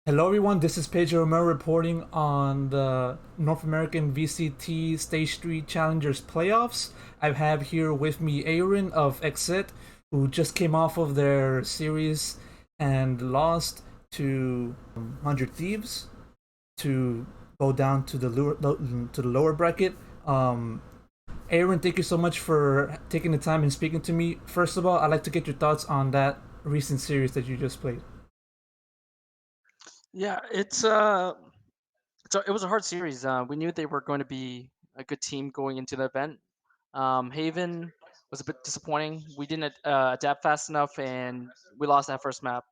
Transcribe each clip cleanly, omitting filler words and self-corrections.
Hello, everyone. This is Pedro Romero reporting on the North American VCT Stage 3 Challengers playoffs. I have here with me AYRIN of XSET, who just came off of their series and lost to 100 Thieves to go down to the lower bracket. AYRIN, thank you so much for taking the time and speaking to me. First of all, I'd like to get your thoughts on that recent series that you just played. Yeah, it was a hard series. We knew they were going to be a good team going into the event. Haven was a bit disappointing. We didn't adapt fast enough, and we lost that first map.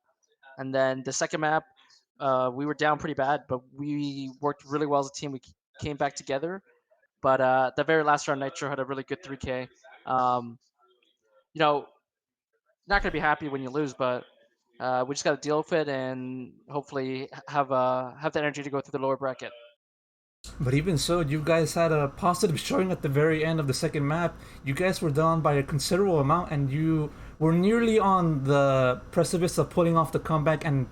And then the second map, we were down pretty bad, but we worked really well as a team. We came back together. But the very last round, Nitro had a really good 3K. Um, you know, not gonna be happy when you lose, but we just got to deal with it and hopefully have the energy to go through the lower bracket. But even so, you guys had a positive showing at the very end of the second map. You guys were down by a considerable amount, and you were nearly on the precipice of pulling off the comeback and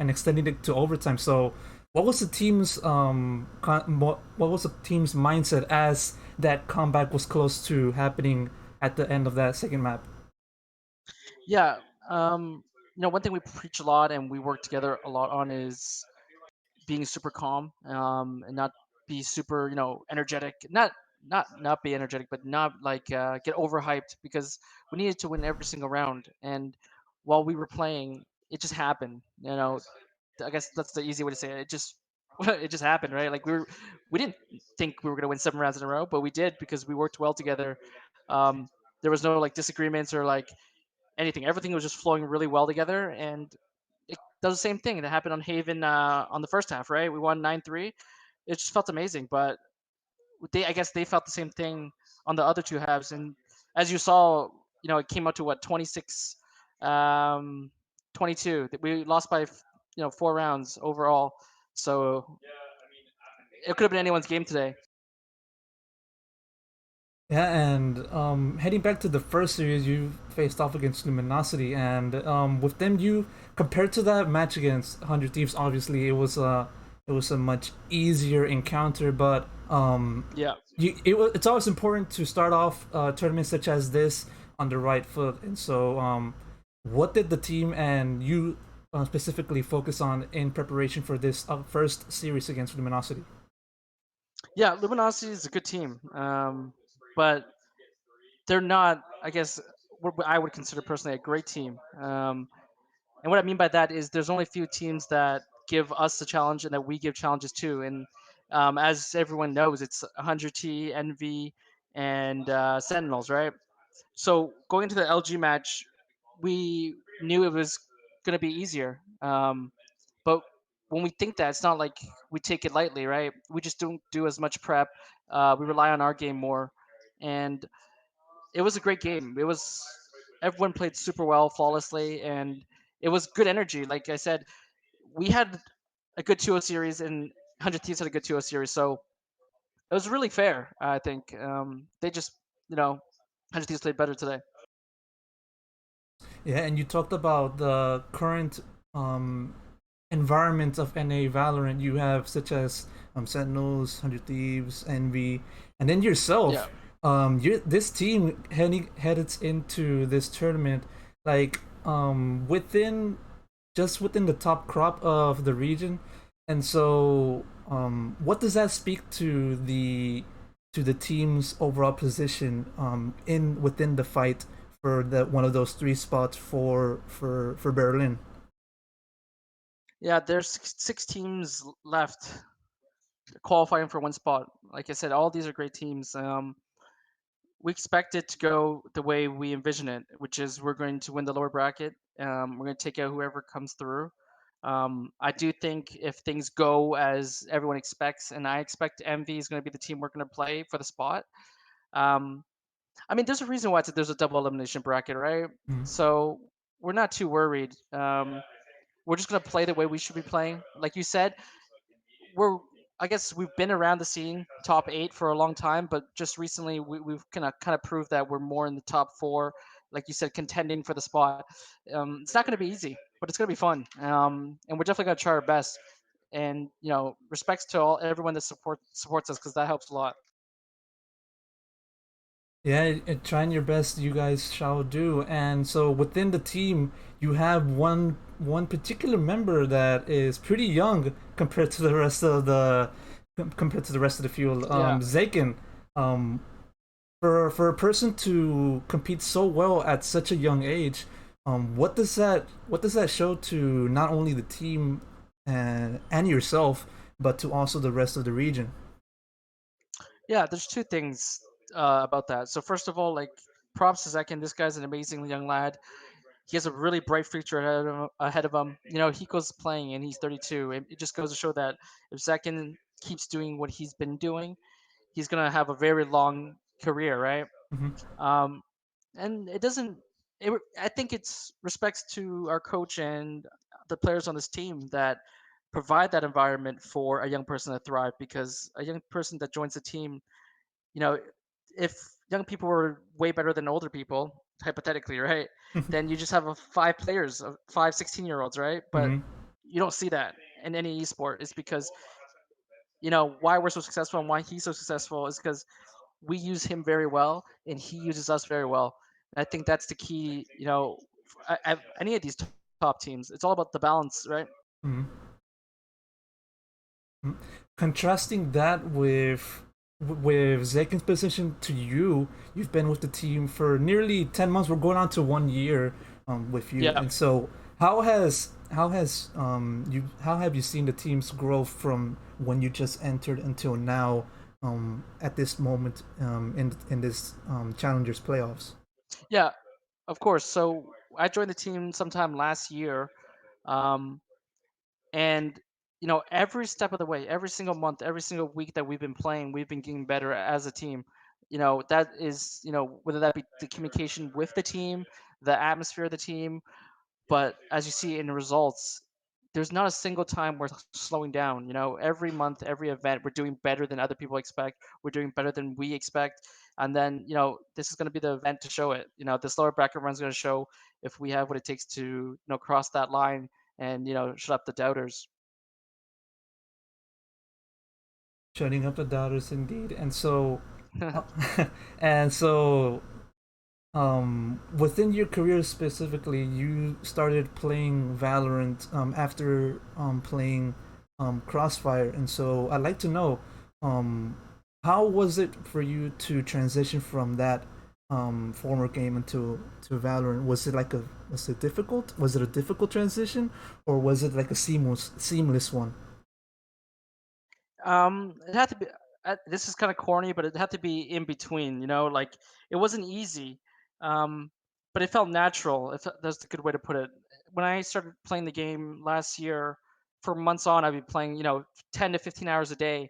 extending it to overtime. So, what was the team's what was the team's mindset as that comeback was close to happening at the end of that second map? Yeah, one thing we preach a lot and we work together a lot on is being super calm and not be super, energetic. Not be energetic, but not like get overhyped because we needed to win every single round. And while we were playing, it just happened. I guess that's the easy way to say it. It just it just happened, right? Like we didn't think we were gonna win 7 rounds in a row, but we did because we worked well together. Um, there was no like disagreements or like anything. Everything was just flowing really well together, and it does the same thing that happened on Haven on the first half, right? We won 9-3. It just felt amazing, but I guess they felt the same thing on the other two halves, and as you saw, it came out to what 26, 22. We lost by 4 rounds overall, so it could have been anyone's game today. Yeah, and heading back to the first series, you faced off against Luminosity, and with them, you compared to that match against 100 Thieves, obviously it was a much easier encounter, but Yeah. it's always important to start off tournaments such as this on the right foot. And so, what did the team and you specifically focus on in preparation for this first series against Luminosity? Yeah, Luminosity is a good team, but they're not, I guess, what I would consider personally a great team. And what I mean by that is there's only a few teams that give us a challenge and that we give challenges to. And as everyone knows, it's 100T, Envy, and Sentinels, right? So going into the LG match, we knew it was going to be easier. But when we think that, it's not like we take it lightly, right? We just don't do as much prep. We rely on our game more. And it was a great game. It was everyone played super well, flawlessly, and it was good energy. Like I said, we had a good 2-0 series, and 100 Thieves had a good 2-0 series, so it was really fair. I think they just, 100 Thieves played better today. Yeah, and you talked about the current um, environment of NA Valorant. You have such as Sentinels, 100 Thieves, Envy, and then Yeah, yourself. This team headed into this tournament like within the top crop of the region, and so what does that speak to the team's overall position in within the fight for the one of those three spots for Berlin? yeah. There's six teams left qualifying for one spot. Like I said, all these are great teams. We expect it to go the way we envision it, which is we're going to win the lower bracket. We're going to take out whoever comes through. I do think if things go as everyone expects, and I expect Envy is going to be the team we're going to play for the spot. Um, I mean, there's a reason why there's a double elimination bracket, right? Mm. So we're not too worried. We're just going to play the way we should be playing. Like you said, we're I guess we've been around the scene top 8 for a long time, but just recently we've kind of proved that we're more in the top 4, like you said, contending for the spot. It's not going to be easy, but it's going to be fun, and we're definitely going to try our best. And respects to all everyone that supports us because that helps a lot. Yeah, trying your best, you guys shall do. And so within the team, you have one particular member that is pretty young compared to the rest of the field. Yeah. Zakin, um, for a person to compete so well at such a young age, what does that show to not only the team and yourself, but to also the rest of the region? Yeah, there's two things about that. So first of all, like props to Zekin. This guy's an amazing young lad. He has a really bright future ahead of him. He goes playing and he's 32. It just goes to show that if Zekin keeps doing what he's been doing, he's gonna have a very long career, right? Hmm. Um, and it doesn't. I think it's respects to our coach and the players on this team that provide that environment for a young person to thrive. Because a young person that joins the team, you know, if young people were way better than older people, hypothetically, right? Then you just have five players, five 16-year-olds, right? But Hmm. you don't see that in any esport. It's because why we're so successful and why he's so successful is because we use him very well and he uses us very well. And I think that's the key. Any of these top teams, it's all about the balance, right? Hmm. Contrasting that with Zekin's position to you, you've been with the team for nearly 10 months. We're going on to 1 year with you, Yeah. and so how have you seen the team's growth from when you just entered until now, at this moment, in this Challengers playoffs? Yeah, of course. So I joined the team sometime last year. Um, and every step of the way, every single month, every single week that we've been playing, we've been getting better as a team. That is, whether that be the communication with the team, the atmosphere of the team. But as you see in the results, there's not a single time we're slowing down. Every month, every event, we're doing better than other people expect. We're doing better than we expect. And then, this is going to be the event to show it. This lower bracket run is going to show if we have what it takes to, cross that line and, shut up the doubters. Shutting up the doubters, indeed. And so, uh, and so within your career specifically, you started playing Valorant after playing Crossfire, and so I'd like to know, um, how was it for you to transition from that former game into to Valorant? Was it a difficult transition, or was it like a seamless one? It had to be. This is kind of corny, but it had to be in between. Like it wasn't easy, um, but it felt natural. That's a good way to put it. When I started playing the game last year, for months on, I'd be playing, 10 to 15 hours a day,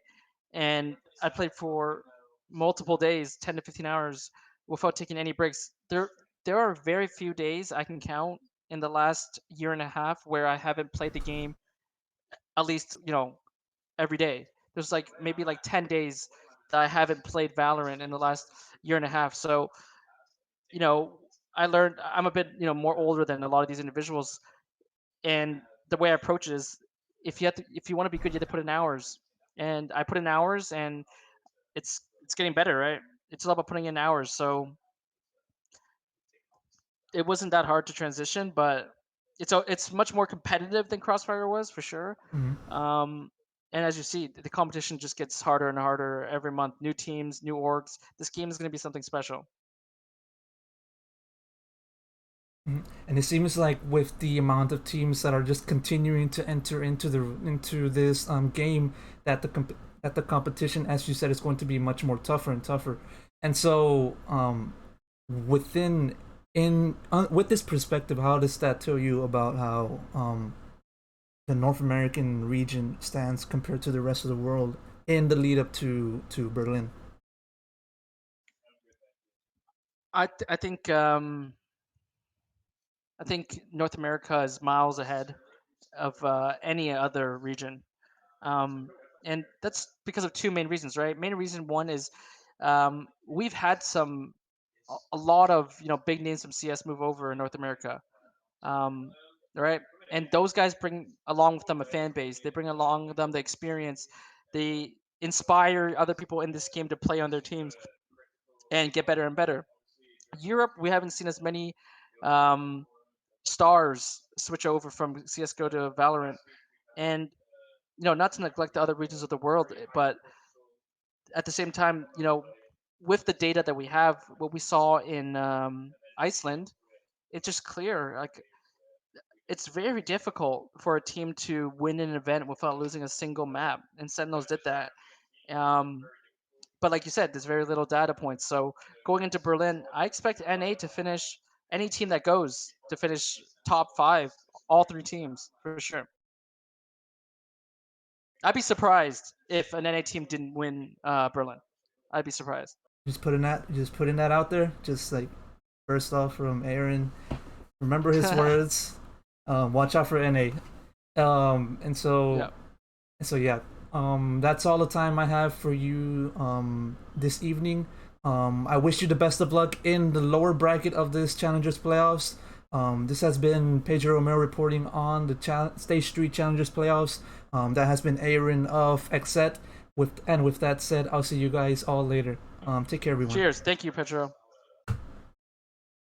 and I played for multiple days, 10 to 15 hours, without taking any breaks. There are very few days I can count in the last year and a half where I haven't played the game at least, every day. There's like maybe like 10 days that I haven't played Valorant in the last year and a half. So, you know, I learned I'm a bit, more older than a lot of these individuals. And the way I approach it is if you want to be good, you have to put in hours. And I put in hours and it's getting better, right? It's all about putting in hours. So it wasn't that hard to transition, but it's much more competitive than Crossfire was for sure. Mhm. Um, and as you see, the competition just gets harder and harder every month. New teams, new orgs. This game is going to be something special. Mhm. And it seems like with the amount of teams that are just continuing to enter into this game, that the competition, as you said, is going to be much more tougher and tougher. And so, within in with this perspective, how does that tell you about how the North American region stands compared to the rest of the world in the lead up to Berlin? I think I think North America is miles ahead of any other region, um, and that's because of two main reasons, right? Main reason one is we've had a lot of big names from CS move over in North America, um, right? And those guys bring along with them a fan base. They bring along with them the experience. They inspire other people in this game to play on their teams and get better and better. Europe, we haven't seen as many um, stars switch over from CS:GO to Valorant, and not to neglect the other regions of the world, but at the same time, with the data that we have, what we saw in Iceland, it's just clear. Like, it's very difficult for a team to win an event without losing a single map, and Sentinels did that. Um, but like you said, there's very little data points. So going into Berlin, I expect NA to finish, any team that goes to finish top 5, all 3 teams for sure. I'd be surprised if an NA team didn't win Berlin. I'd be surprised. Just putting that out there. Just like first off from Aaron, remember his words. Watch out for NA. And so Yeah. yeah. That's all the time I have for you this evening. I wish you the best of luck in the lower bracket of this Challengers playoffs. This has been Pedro Romero reporting on the Stage 3 Challengers playoffs. That has been Aaron of XSET. With that said, I'll see you guys all later. Take care, everyone. Cheers. Thank you, Pedro.